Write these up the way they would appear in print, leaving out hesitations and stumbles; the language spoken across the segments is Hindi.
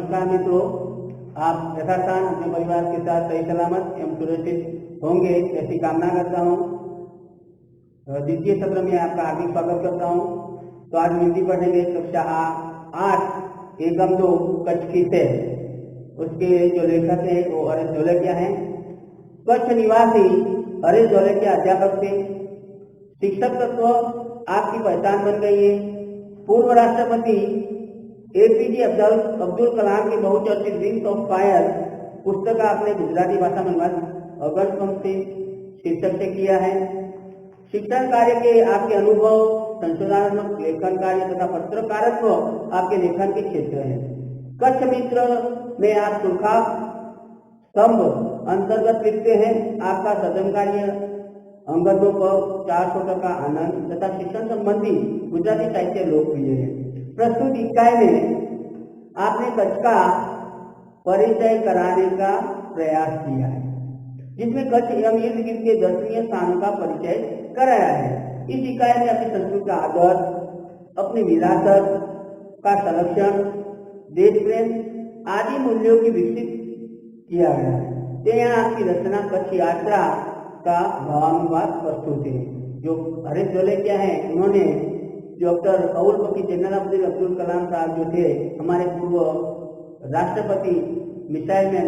नमस्कार मित्रों, आप यथास्थान अपने परिवार के साथ सही सलामत एवं सुरक्षित होंगे ऐसी कामना करता हूँ। द्वितीय सत्र में आपका हार्दिक स्वागत करता हूँ। तो आज हिंदी पढ़ेंगे कक्षा 8 एकम 2 कच्छ की से। उसके जो लेखक है वो हरीश ढोलकिया हैं। कच्छ निवासी हरीश ढोलकिया अध्यापक थे। शिक्षक तत्व आपकी पहचान बन गई है। पूर्व राष्ट्रपति एपीजे अब्दुल कलाम की बहुचर्चित विंग्स ऑफ फायर पुस्तक आपने गुजराती भाषा में अनुवाद अगस्त से शीर्षक से किया है। शिक्षण कार्य के आपके अनुभव, संशोधनात्मक लेखन कार्य तथा पत्रकारित्व आपके लेखन के क्षेत्र हैं। कच्छ मित्र में आप सुरखा स्तंभ अंतर्गत लिखते हैं। आपका सदन कार्य अंगदों पर 400 का आनंद तथा शिक्षण संबंधी गुजराती साहित्य लोकप्रिय है। प्रस्तुत इकाई में आपने कच्छ का परिचय कराने का प्रयास किया है, जिसमें कच्छ एवं इर्द गिर्द के दर्शनीय स्थानों का परिचय कराया है। इस इकाई में अपनी संस्कृति का आदर, अपनी विरासत का संरक्षण, देश प्रेम आदि मूल्यों की विकसित किया गया है। तो यहाँ आपकी रचना कच्छ यात्रा का भावानुवाद प्रस्तुत है। जो हरीश ढोलकिया है, उन्होंने डॉक्टर अबुल फकीर जनरल अब्दुल कलाम साहब जो थे, हमारे पूर्व राष्ट्रपति मिसाइल मैन,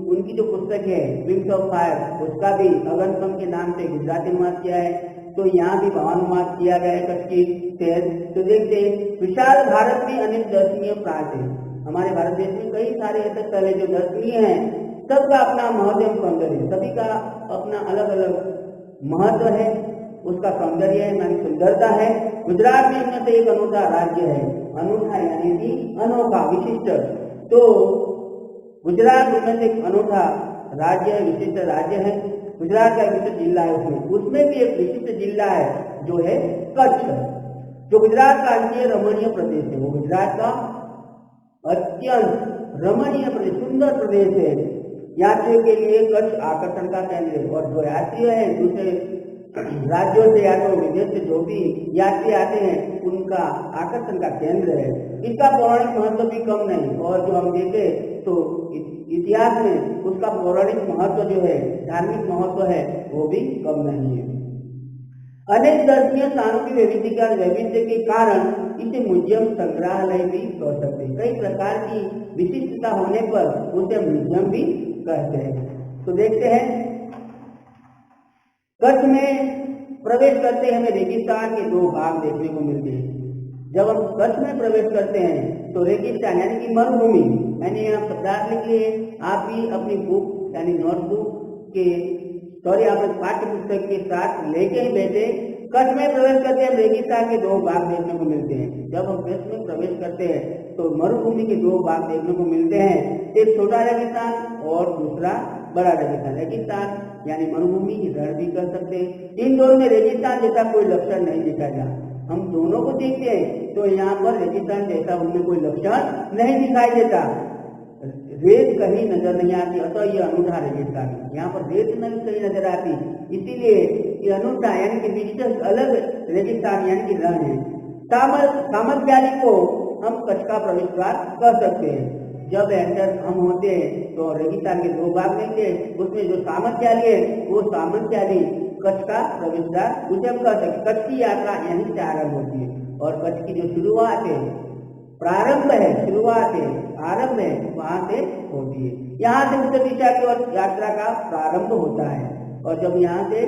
उनकी जो पुस्तक है विंग्स ऑफ फायर, उसका भी अगनपम के नाम से गुजराती अनुवाद किया है। तो यहाँ भी भावानुवाद किया गया है कच्छ की शहर। तो देखते हैं, विशाल भारत में अनेक दर्शनीय प्रांत है। हमारे भारत देश में कई सारे ऐसे स्थल है जो दर्शनीय हैं। सबका अपना महत्व एवं सौंदर्य, सभी का अपना अलग अलग महत्व है, उसका सौंदर्य है, मानी सुंदरता है। गुजरात में इनमें से एक अनूठा राज्य है। अनूठा यानी कि अनोखा, विशिष्ट। तो गुजरात उनमें से एक अनूठा राज्य है, विशिष्ट राज्य है। गुजरात का एक विशिष्ट जिला है, उसमें भी एक विशिष्ट जिला है जो है कच्छ, जो गुजरात का अंतीय रमणीय प्रदेश है। वो गुजरात का अत्यंत रमणीय प्रदेश, सुंदर प्रदेश है। यात्रियों के लिए कच्छ आकर्षण का केंद्र है। और जो यात्री है दूसरे राज्यों से या तो विदेश से जो भी यात्री आते हैं, उनका आकर्षण का केंद्र है। इसका पौराणिक महत्व भी कम नहीं। और जो हम देखें तो इतिहास में उसका पौराणिक महत्व जो है, धार्मिक महत्व है, वो भी कम नहीं है। अनेक दर्शनीय स्थानों की वैविध्य के कारण इसे म्यूजियम संग्रहालय भी कह सकते हैं। कई प्रकार की विशिष्टता होने पर उसे म्यूजियम भी कहते हैं। तो देखते हैं, कच्छ में प्रवेश करते हैं, हमें रेगिस्तान के 2 भाग देखने को मिलते हैं। जब हम कच्छ में प्रवेश करते हैं तो रेगिस्तान यानी कि मरुभूमि, यानी आप शब्दार्थ लिखिए। आप भी अपनी बुक यानी नोटबुक के आप पाठ्य पुस्तक के साथ लेके ही बैठे। कच्छ में प्रवेश करते हैं, रेगिस्तान के 2 भाग देखने को मिलते हैं। जब हम कच्छ में प्रवेश करते हैं तो मरुभूमि के 2 भाग देखने को मिलते हैं, एक छोटा रेगिस्तान और दूसरा बड़ा रेगिस्तान। रेगिस्तान यानी मरुभूमि की रण भी कर सकते हैं। इन दोनों में रेगिस्तान जैसा कोई लक्षण नहीं दिखा जा। हम दोनों को देखते हैं तो यहाँ पर रेगिस्तान जैसा उनमें कोई लक्षण नहीं दिखाई देता। रेत कहीं नजर नहीं आती, अतः ये अनूठा रेगिस्तान है। यहाँ पर रेत नहीं कहीं नजर आती, इसीलिए ये अनूठा यानी कि विशिष्ट अलग रेगिस्तान यानी कि रण है। कामत वैली को हम कच्छ का प्रवेश द्वार कर सकते हैं। जब एंटर हम होते हैं तो रेगिस्तान के 2 भाग लेंगे, उसमें जो सामंत वैली है वो सामंत वैली कच्छ का प्रवेश द्वार उसे हम कर सकते। कच्छ की यात्रा यहीं से आरंभ होती है। और कच्छ की जो शुरुआत है, प्रारंभ है, शुरुआत है, आरंभ है, वहां से होती है। यहाँ से उत्तर दिशा की ओर यात्रा का प्रारंभ होता है। और जब यहाँ से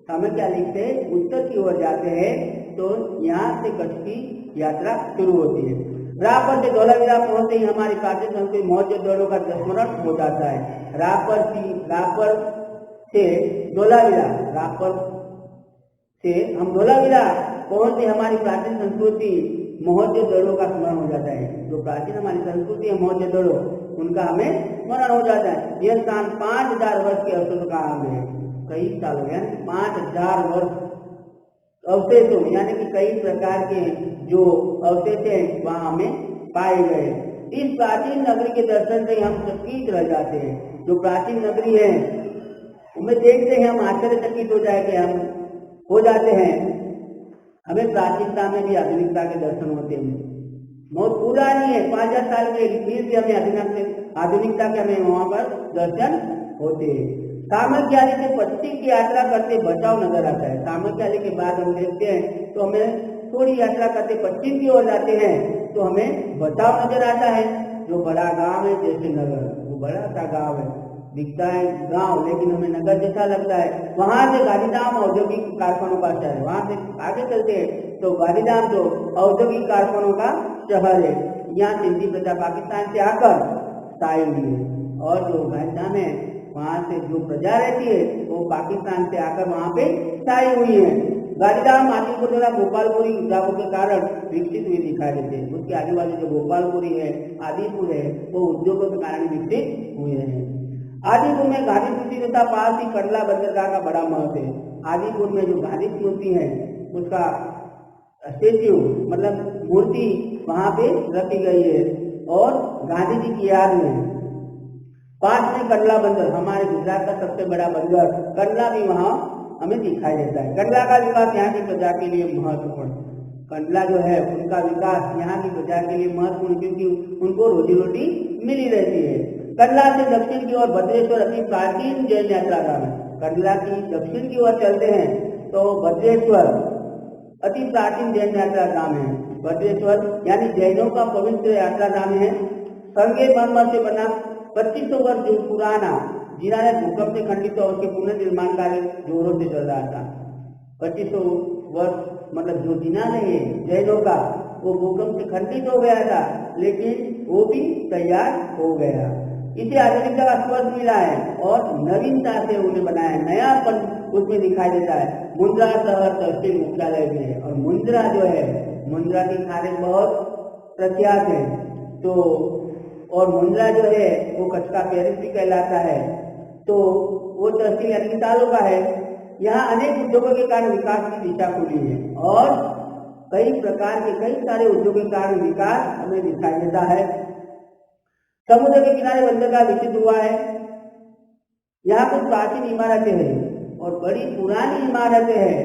सामंत वैली से उत्तर की ओर जाते हैं तो यहाँ से कच्छ की यात्रा शुरू होती है। रापर से धोलावीरा पहुंचते ही हमारी प्राचीन संस्कृति मौर्य दौरों का स्मरण हो जाता है। रापर से धोलावीरा, रापर से हम धोलावीरा पहुंचते हमारी प्राचीन संस्कृति मौर्य दौरों का स्मरण हो जाता है। जो प्राचीन हमारी संस्कृति है मौर्य दौरों, उनका हमें स्मरण हो जाता है। यह स्थान 5000 वर्ष के अवशेषों का अंग है। कई साल हो गए, 5000 वर्ष अवशेषों यानी कि कई प्रकार के जो अवशेष हैं वहां हमें पाए गए। इस प्राचीन नगरी के दर्शन से हम चकित रह जाते हैं। जो प्राचीन नगरी है उन्हें देखते हैं हम आश्चर्यचकित हो जाते हैं। हमें प्राचीनता में भी आधुनिकता के दर्शन होते हैं। बहुत पुरानी है, 5000 साल की, फिर भी हमें आधुनिकता के हमें वहाँ पर दर्शन होते हैं। सामख्याली से पश्चिम की यात्रा करते बचाव नजर आता है। सामख्याली के बाद हम देखते हैं तो हमें थोड़ी यात्रा करते पश्चिम की ओर जाते हैं तो हमें बचाव नजर आता है, जो बड़ा गांव है जैसे नगर, वो बड़ा सा गांव है, दिखता है गांव लेकिन हमें नगर जैसा लगता है। वहां से गांधीधाम औद्योगिक कारखानों का शहर है, वहां से आगे चलते हैं तो गांधीधाम जो औद्योगिक कारखानों का शहर है, यहाँ सिंधी प्रजा पाकिस्तान से आकर स्थायी हुई है, और जो गांधीधाम है वहां से जो प्रजा रहती है वो पाकिस्तान से आकर वहां पे स्थायी हुई है। गांधीधाम आदिपुर तथा गोपालपुरी उद्योगों के कारण विकसित हुई दिखाई देते हैं। उसके आजू बाजू जो गोपालपुरी है, आदिपुर है, वो उद्योगों के कारण विकसित हुए हैं। आदिपुर में गांधी स्मृति तथा पास ही कंडला बंदरगाह का बड़ा महत्व है। आदिपुर में जो गांधी स्मृति है उसका स्टेच्यू मतलब मूर्ति वहां पे रखी गई है, और गांधी जी की याद में पास में कंडला बंदर, हमारे गुजरात का सबसे बड़ा बंदर कंडला भी वहां हमें दिखाई देता है। कंडला का विकास यहाँ की प्रजा के लिए महत्वपूर्ण, कंडला जो है उनका विकास यहाँ की प्रजा के लिए महत्वपूर्ण, क्योंकि उनको रोजी रोटी मिली रहती है। कंडला से दक्षिण की ओर भद्रेश्वर अति प्राचीन जैन यात्रा धाम है। कंडला की दक्षिण की ओर चलते हैं तो भद्रेश्वर अति प्राचीन जैन यात्रा धाम है। भद्रेश्वर यानी जैनों का पवित्र यात्रा धाम है। संगे मरमर से बना 2500 वर्ष जो पुराना, जिन्होंने भूकंप से खंडित और उसके पुनर्निर्माण कार्य जोरों से चल रहा था। 2500 वर्ष मतलब जो जिना नहीं है जैनों का, वो भूकंप से खंडित हो गया था, लेकिन वो भी तैयार हो गया। इसे आधुनिकता का स्पर्श मिला है और नवीनता से उन्हें बनाया है, नयापन उसमें दिखाई देता है। मुंद्रा शहर तहसील मुख्यालय भी है, और मुंद्रा जो है, मुंद्रा की खारें बहुत प्रख्यात है, तो और मुंद्रा जो है वो कच्छ का पेरिस भी कहलाता है, तो वो तहसील यानी सालों का है। यहाँ अनेक उद्योगों के कारण विकास की दिशा खुली है, और कई प्रकार के कई सारे उद्योगों के कारण विकास हमें दिखाई देता है। समुद्र के किनारे बंदरगाह विकसित हुआ है। यहाँ कुछ प्राचीन इमारतें हैं और बड़ी पुरानी इमारतें हैं।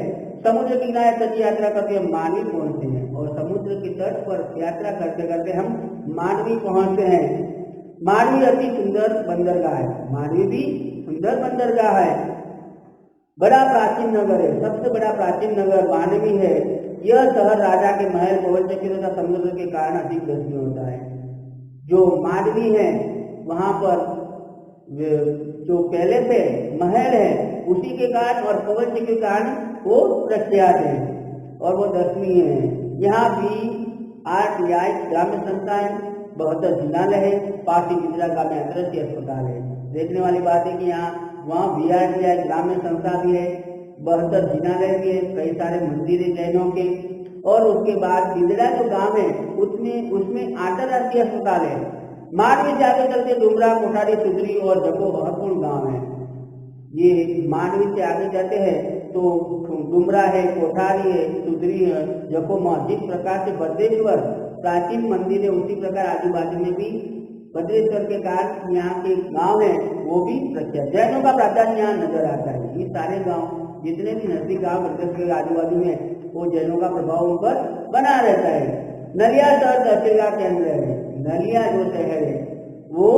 समुद्र के किनारे तट यात्रा करते हम मानवी पहुंचते हैं, और समुद्र के तट पर यात्रा करते करते हम मानवी पहुंचते हैं। मानवी अति सुंदर बंदरगाह है, मानवी भी सुंदर बंदरगाह है। बड़ा प्राचीन नगर है, सबसे बड़ा प्राचीन नगर मानवी है। यह शहर राजा के महल, पवन चक्की तथा समुद्र के कारण अधिक दर्शनीय होता है। जो मानवी है वहां पर जो पैलेस है, महल है, उसी के कारण और पवन चक्की के कारण वो प्रख्यात है और वो दर्शनीय है। यहाँ भी RTI ग्राम्य संस्था है, 72 जिनालय है, पास ही इंदिरा गांधी अंतर्राष्ट्रीय अस्पताल है। देखने वाली बात है कि यहाँ वहाँ VRTI ग्राम्य संस्था भी है, 72 जिनालय भी है, कई सारे मंदिर है जैनों के, और उसके बाद बिंदड़ा जो गांव है उसमें अंतर्राष्ट्रीय अस्पताल है। मानवी से आगे चलते डुमरा, कोठारी, सुधरी और जको महत्वपूर्ण गांव है। ये मानवी से आगे जाते हैं तो डुमरा है, कोठारी है, सुधरी है, जको, जिस प्रकार से भद्रेश्वर प्राचीन मंदिर है उसी प्रकार आजू बाजू में भी भद्रेश्वर के कारण यहाँ के गांव है वो भी प्रख्यात। जैनों का प्राचार्य यहाँ नजर आता है। ये सारे गांव जितने भी नजदीक गांव भद्रेश्वर के आजू बाजू में, वो जैनों का प्रभाव उन पर बना रहता है। नलिया शहर तहसील का केंद्र है। नलिया जो शहर है वो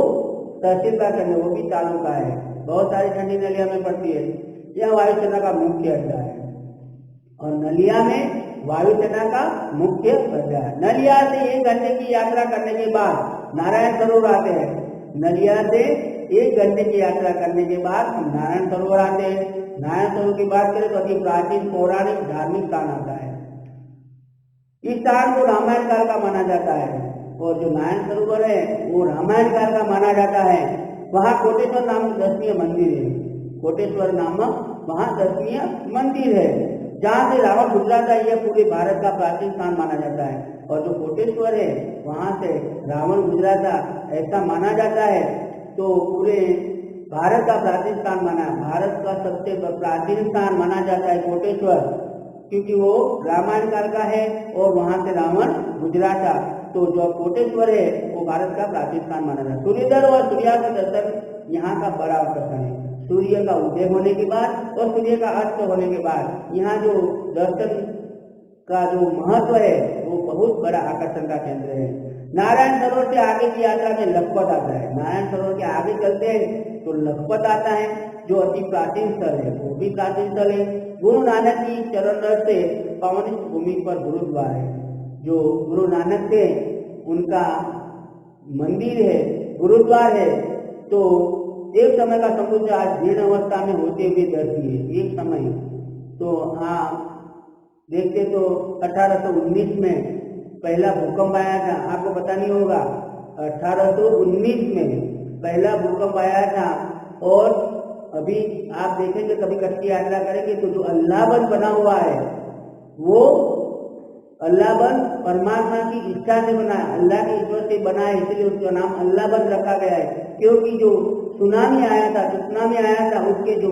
तहसील का केंद्र, वो भी तालुका का है, बहुत सारी ठंडी नलिया में पड़ती है। यह वायुसेना का मुख्य अड्डा है, और नलिया में वायुसेना का मुख्य अड्डा है। नलिया से 1 घंटे की यात्रा करने के बाद नारायण सरोवर आते हैं। नलिया से 1 घंटे की यात्रा करने के बाद हम नारायण सरोवर आते हैं। नारायण सरोवर की बात करें तो अति प्राचीन पौराणिक धार्मिक स्थान आता है। इस स्थान को रामायण काल का माना जाता है, और जो नारायण सरोवर है वो रामायण काल का माना जाता है। वहाँ कोटेश्वर नामक दर्शनीय मंदिर है। कोटेश्वर नामक वहाँ दर्शनीय मंदिर है, जहाँ से रावण गुजरा था। यह पूरे भारत का प्राचीन स्थान माना जाता है, और जो कोटेश्वर है वहाँ से रावण गुजरा था ऐसा माना जाता है। तो पूरे भारत का प्राचीन स्थान माना, भारत का सबसे प्राचीन स्थान माना जाता है कोटेश्वर, क्योंकि वो रामायण काल का है और वहां से रावण गुजरा था। तो जो कोटेश्वर है वो भारत का प्राचीन स्थान माना जाता है। सूर्योदय और सूर्यास्त दर्शन यहाँ का बड़ा आकर्षण है। सूर्य का उदय होने के बाद और सूर्य का अस्त होने के बाद यहाँ जो दर्शन का जो महत्व है वो बहुत बड़ा आकर्षण का केंद्र है। नारायण सरोवर से आगे की यात्रा में लखपत आता है। नारायण सरोवर के आगे चलते हैं तो लखपत आता है, जो अति प्राचीन स्थल है, वो भी प्राचीन स्थल है। गुरु नानक की चरण रज से पावन भूमि पर गुरुद्वार है। जो गुरु नानक थे उनका मंदिर है, गुरुद्वार है। तो एक समय का समुद्र आज जीर्ण अवस्था में होते हुए दर्शी है। एक समय तो हाँ देखते तो 1819 में पहला भूकंप आया था। आपको पता नहीं होगा, 1819 में पहला भूकंप आया था। और अभी आप देखेंगे, कभी कच्छ की यात्रा करेंगे तो जो अल्लाहबंद बना हुआ है वो अल्लाहबंद परमात्मा की इच्छा से बना है, अल्लाह की ईश्वर से बना है, इसलिए उसका नाम अल्लाहबंद रखा गया है। क्योंकि जो सुनामी आया था, उसके जो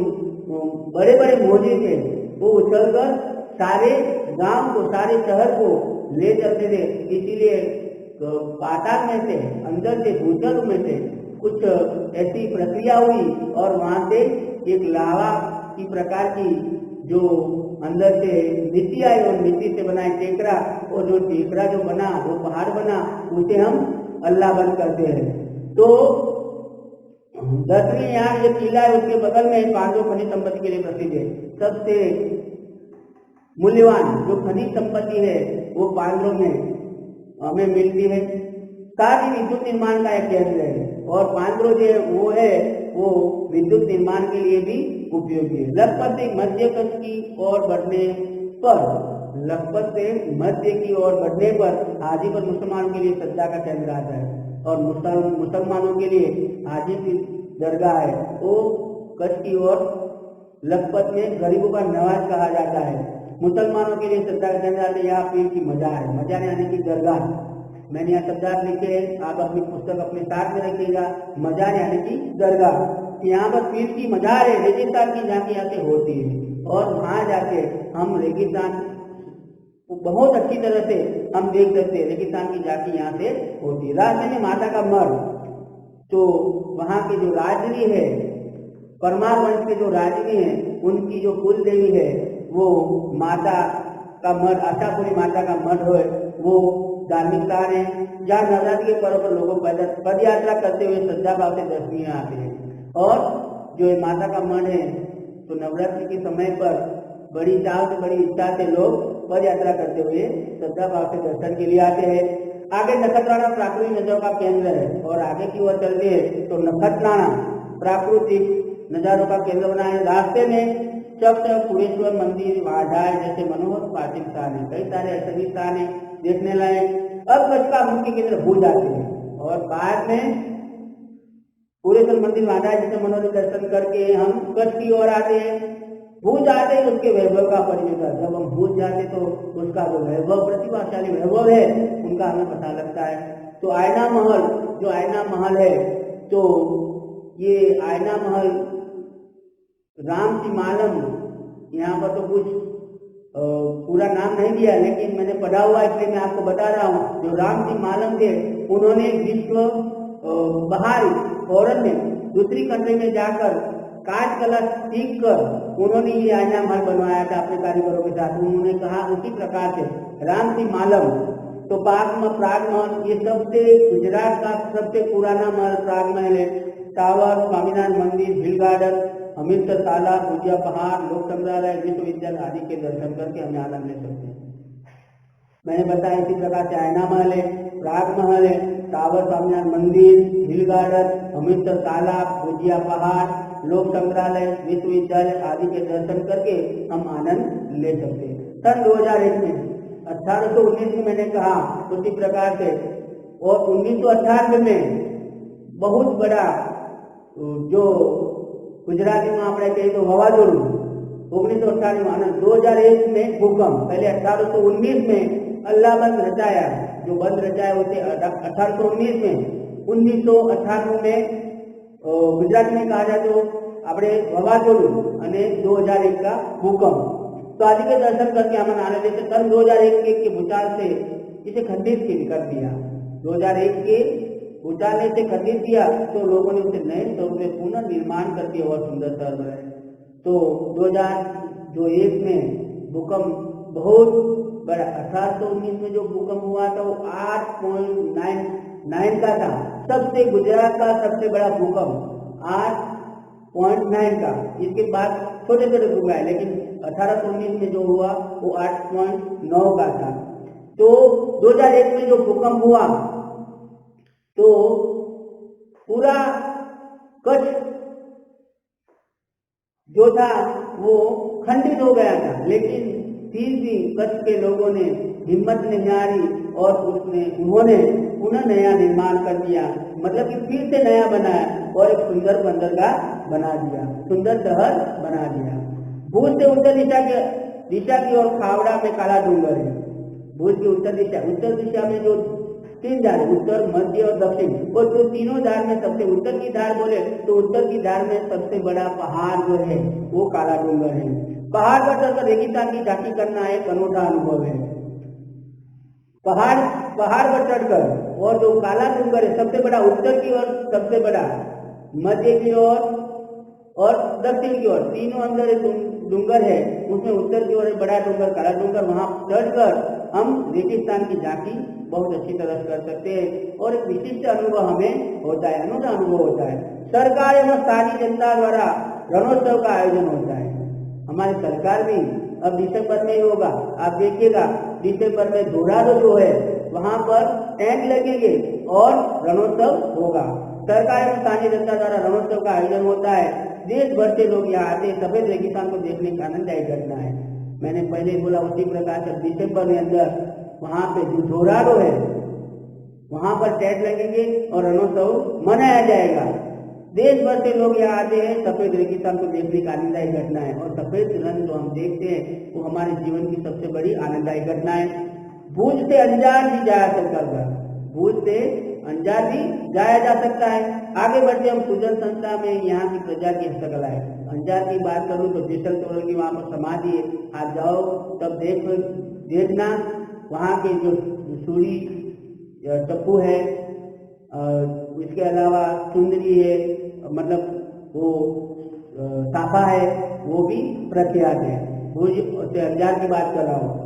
बड़े बड़े मोजे थे वो उछलकर सारे गांव को, सारे शहर को ले चलते थे। इसीलिए पाताल में से, अंदर से, भूतल में से कुछ ऐसी प्रक्रिया हुई और वहां से एक लावा की प्रकार की जो अंदर से मिट्टी आई और मिट्टी से बना टेकरा, और जो टेकरा जो बना, वो पहाड़ बना, उसे हम अल्लाहबंद करते हैं। तो 10वीं यहाँ ये किला है, उसके बगल में पांडव खनिज संपत्ति के लिए प्रसिद्ध है। सबसे मूल्यवान जो खनिज संपत्ति है वो पांडव में हमें मिलती है। साथ ही विद्युत निर्माण का एक केंद्र है, और पांडव जो है वो विद्युत निर्माण के लिए भी उपयोगी है। लखपत से मध्य कच्छ की ओर बढ़ने पर, लखपत से मध्य की ओर बढ़ने पर हाजी पर मुसलमानों के लिए श्रद्धा का केंद्र आता है, और मुसलमानों के लिए हाजी की दरगाह है। वो कच्छ की ओर लखपत में गरीबों का नवाज कहा जाता है। मुसलमानों के लिए श्रद्धा का केंद्र आता है। यहाँ पीर की मजार है, मजार यानी कि दरगाह। मैंने यहाँ शब्दार्थ लिखे हैं, आप अपनी पुस्तक अपने साथ में रखिएगा। मजार यानी कि दरगाह। यहाँ पर पीर की मजार है, रेगिस्तान की झांकी यहाँ से होती है, और वहाँ जाके हम रेगिस्तान बहुत अच्छी तरह से हम देख सकते हैं। रेगिस्तान की झांकी यहाँ से होती है। रास्ते में माता का मठ, तो वहाँ के जो राजनी है, परमार वंश के जो राजनी है, उनकी जो कुल देवी है वो माता का मठ, आशापुरी माता का मठ है, वो धार्मिक स्थान है जहाँ नवरात्रि के पर्व पर लोगों पद यात्रा करते हुए श्रद्धा भाव से दर्शनीय आते हैं। और जो ये माता का मठ है, तो नवरात्रि के समय पर बड़ी चाव से, बड़ी इच्छा से लोग पद यात्रा करते हुए श्रद्धा भाव से दर्शन के लिए आते हैं। आगे नखत्राना प्राकृतिक नजारों का केंद्र है, और आगे की ओर चलते हैं तो नखत्राना प्राकृतिक नजारों का केंद्र बना है। रास्ते में चक्रपुरेश्वर मंदिर, वाधार जैसे मनोहर प्राचीन स्थान है। कई सारे ऐसे भी स्थान है देखने लायक। अब कच्छ का मुख्य केंद्र भूज जाते हैं, और बाद में पुरेश्वर मंदिर, वाधार जैसे मनोहर दर्शन करके हम कच्छ की ओर आते हैं। भूज आते हैं, उसके वैभव का परिचय। जब हम भूज जाते तो उसका जो वैभव, प्रतिभाशाली वैभव है, उनका हमें पता लगता है। तो आयना महल, जो आयना महल है, तो ये आयना महल राम की मालम, यहाँ पर तो कुछ पूरा नाम नहीं दिया, लेकिन मैंने पढ़ा हुआ इसलिए मैं आपको बता रहा हूँ। जो राम की मालम थे, उन्होंने विश्व बाहर फॉरेन में, दूसरी कंट्री में जाकर काज कला सीख कर उन्होंने ये आयना महल बनवाया था अपने कारीगरों के साथ। उन्होंने कहा उसी प्रकार से राम की मालम, तो प्राग महल, ये सबसे गुजरात का सबसे पुराना महल प्राग महल है। टावर, स्वामीनारायण मंदिर, हिल गार्डन, अमृतसर तालाब, भुजिया पहाड़, लोक संग्रहालय, विश्वविद्यालय आदि के दर्शन करके हमें आनंद ले सकते हैं। मैंने बताया इसी प्रकार से आयना महल है, प्राग महल है, टावर, स्वामीनारायण मंदिर, हिल गार्डन, अमृतसर तालाब, भुजिया पहाड़, लोक संग्रहालय, विश्वविद्यालय आदि के दर्शन करके हम आनंद ले सकते हैं। सन 2001 में, 1819 में मैंने कहा उसी प्रकार से, और 1998 में बहुत बड़ा जो गुजराती में आप कहें तो वावाजोड़ू, 1998 2001 में भूकंप, पहले 1819 में अल्लाहबंद रचाया, जो बंद रचाया उसे 1819 में, 1998 में गुजराती में कहा जाए तो આપણે વાવાઝોડું અને 2001 का भूकंप। तो आदि के दर्शन करके हम आनंद लेते। सन 2001 के भूचाल से इसे खंडित कर दिया, 2001 के भूचाल ने इसे खंडित किया, तो लोगों ने उसे नए स्वरूप में पुनर्निर्माण करके और सुंदर शहर बनाया। तो 2001 में भूकंप बहुत बड़ा 1819 में जो भूकंप हुआ था वो 8.9 का था। सबसे गुजरात का सबसे बड़ा भूकंप 8.9 का। इसके बाद छोटे छोटे भूकंप आए, लेकिन 1819 में जो हुआ वो 8.9 का था। तो 2001 में जो भूकंप हुआ तो पूरा कच्छ जो था वो खंडित हो गया था, लेकिन फिर भी कच्छ के लोगों ने हिम्मत नहीं हारी और उन्होंने पुनः नया निर्माण कर दिया, मतलब कि फिर से नया बनाया और एक सुंदर बंदरगाह बना दिया, सुंदर शहर बना दिया। भुज से उत्तर दिशा की ओर खावड़ा में काला डूंगर है। भुज की उत्तर दिशा में जो 3 धार, उत्तर, मध्य और दक्षिण, और जो तीनों धार में सबसे उत्तर की धार बोले तो उत्तर की धार में सबसे बड़ा पहाड़ जो है वो काला डूंगर है। पहाड़ पर चढ़कर रेगिस्तान की झांकी करना एक अनूठा अनुभव है। पहाड़ पर चढ़कर, और जो काला डूंगर है सबसे बड़ा उत्तर की ओर, सबसे बड़ा मध्य की ओर और दक्षिण की ओर, तीनों अंदर एक डूंगर है, उसमें उत्तर की ओर एक बड़ा डूंगर काला डूंगर, वहां चढ़कर हम रेगिस्तान की झांकी बहुत अच्छी तरह कर सकते हैं और एक विशिष्ट अनुभव हमें होता है, अनूठा अनुभव होता है। सरकार एवं स्थानीय जनता द्वारा रणोत्सव का आयोजन होता है। हमारी सरकार भी अब दिसंबर में ही होगा, आप देखिएगा दिसंबर में धोराडो जो है वहां पर टेंट लगेंगे और रणोत्सव होगा। सरकार एवं स्थानीय जनता द्वारा रणोत्सव का आयोजन होता है। देश भर से लोग यहाँ आते, सफेद रेगिस्तान को देखने का आनंददायक घटना है। मैंने पहले बोला उसी प्रकार से दिसंबर में अंदर वहां पे जो धोराडो है वहां पर टेंट लगेंगे और रणोत्सव मनाया जाएगा। देश भर से लोग यहाँ आते हैं, सफेद रेगिस्तान को देखने का आनंददायक घटना है और सफेद रंग जो हम देखते हैं वो हमारे जीवन की सबसे बड़ी आनंददायक घटना है। भुज से अंजार भी जाया सकता है, भुज से अंजार भी जाया जा सकता है। आगे बढ़ते हम सुजन संस्था में यहाँ की प्रजा की हस्तकला है। अंजार की बात करूँ तो जेसल तोरल की वहाँ पर समाधि है, आप जाओ तब देखना वहाँ के जो सूरी टप्पू है, इसके अलावा सुंदरी है, मतलब वो साफा है, वो भी प्रख्यात है। भुज से अंजार की बात कर रहा हूँ।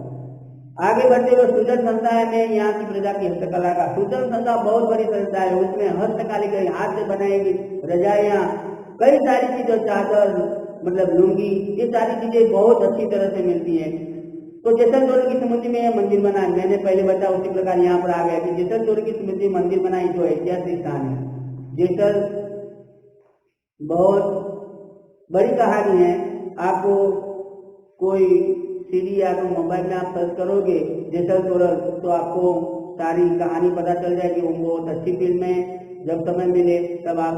आगे बढ़ते हुए सुजन संस्था में यहाँ की प्रजा की हस्तकला का, सुजन संस्था बहुत बड़ी संस्था है, उसमें हस्तकालिका हाथ से बनाएगी रजाइयाँ, कई सारी चीजें, चादर मतलब लुंगी, ये सारी चीजें बहुत अच्छी तरह से मिलती है। तो जेसल तोरल की स्मृति में यह मंदिर बना है। मैंने पहले बताया उसी प्रकार यहाँ पर आ गया कि जेसल तोरल की स्मृति मंदिर बनाई जो ऐतिहासिक स्थान है। जेसल बहुत बड़ी कहानी है, आपको कोई सीडी या तो मोबाइल में आप सर्च करोगे जेसल तोरल तो आपको सारी कहानी पता चल जाएगी। वो बहुत अच्छी फिल्म है, जब समय मिले तब आप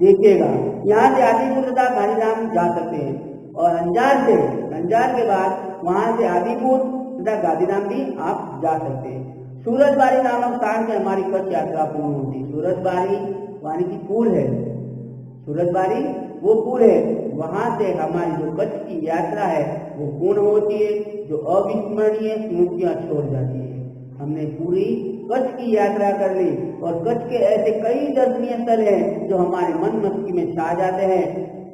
देखिएगा। यहाँ से आदिपुर तथा गांधीधाम जा सकते हैं और अंजार के बाद वहां से आदिपुर तथा गांधीधाम भी आप जा सकते हैं। सूरजबारी नामक स्थान से हमारी कच्छ यात्रा पूर्ण होती है। सूरजबारी वानी की पुल है, सूरजबारी वो पुल है, वहां से हमारी जो कच्छ की यात्रा है वो पूर्ण होती है, जो अविस्मरणीय स्मृतियां छोड़ जाती है। हमने पूरी कच्छ की यात्रा कर ली और कच्छ के ऐसे कई दर्शनीय स्थल हैं जो हमारे मन मस्तिष्क में छा जाते हैं।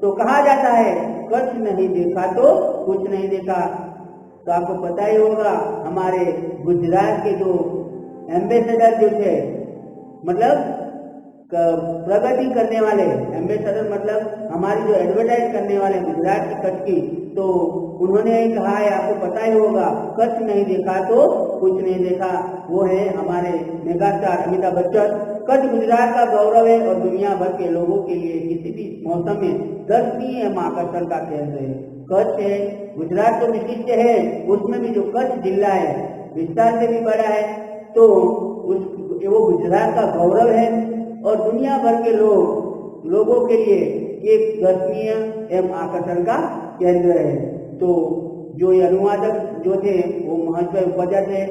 तो कहा जाता है कच्छ नहीं देखा तो कुछ नहीं देखा। तो आपको पता ही होगा हमारे गुजरात के जो एम्बेसडर जो थे, मतलब प्रगति करने वाले एम्बेसडर, मतलब हमारी जो एडवर्टाइज करने वाले गुजरात की कच्छ की, तो उन्होंने कहा है, आपको पता ही होगा, कच्छ नहीं देखा तो कुछ नहीं देखा। वो है हमारे मेगास्टार अमिताभ बच्चन। कच्छ गुजरात का गौरव है और दुनिया भर के लोगों के लिए किसी भी मौसम में दर्शनीय एवं आकर्षण का केंद्र है। कच्छ है, गुजरात जो विशिष्ट है उसमें भी जो कच्छ जिला है विस्तार से भी बड़ा है, तो वो गुजरात का गौरव है और दुनिया भर के लोगों के लिए एक दर्शनीय एवं आकर्षण का केंद्र है। तो जो ये अनुवादक जो थे वो महर्षि उपजत है,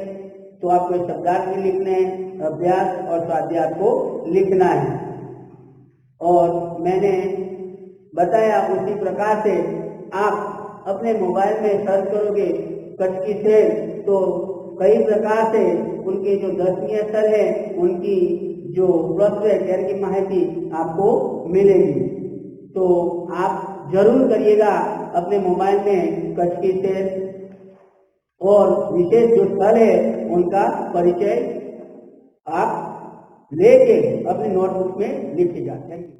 तो आपको शब्दार्थ भी लिखने हैं, अभ्यास और स्वाध्याय को लिखना है। और मैंने बताया उसी प्रकार से आप अपने मोबाइल में सर्च करोगे कच्छ की सेल, तो कई प्रकार से उनके जो दर्शनीय स्थल है उनकी जो प्रोस्पेक्ट यानी की माहिती आपको मिलेगी। तो आप जरूर करिएगा अपने मोबाइल में कच्छ की सेल। और विशेष जो स्थल है उनका परिचय आप लेके अपने नोटबुक में लिखिएगा। Thank you.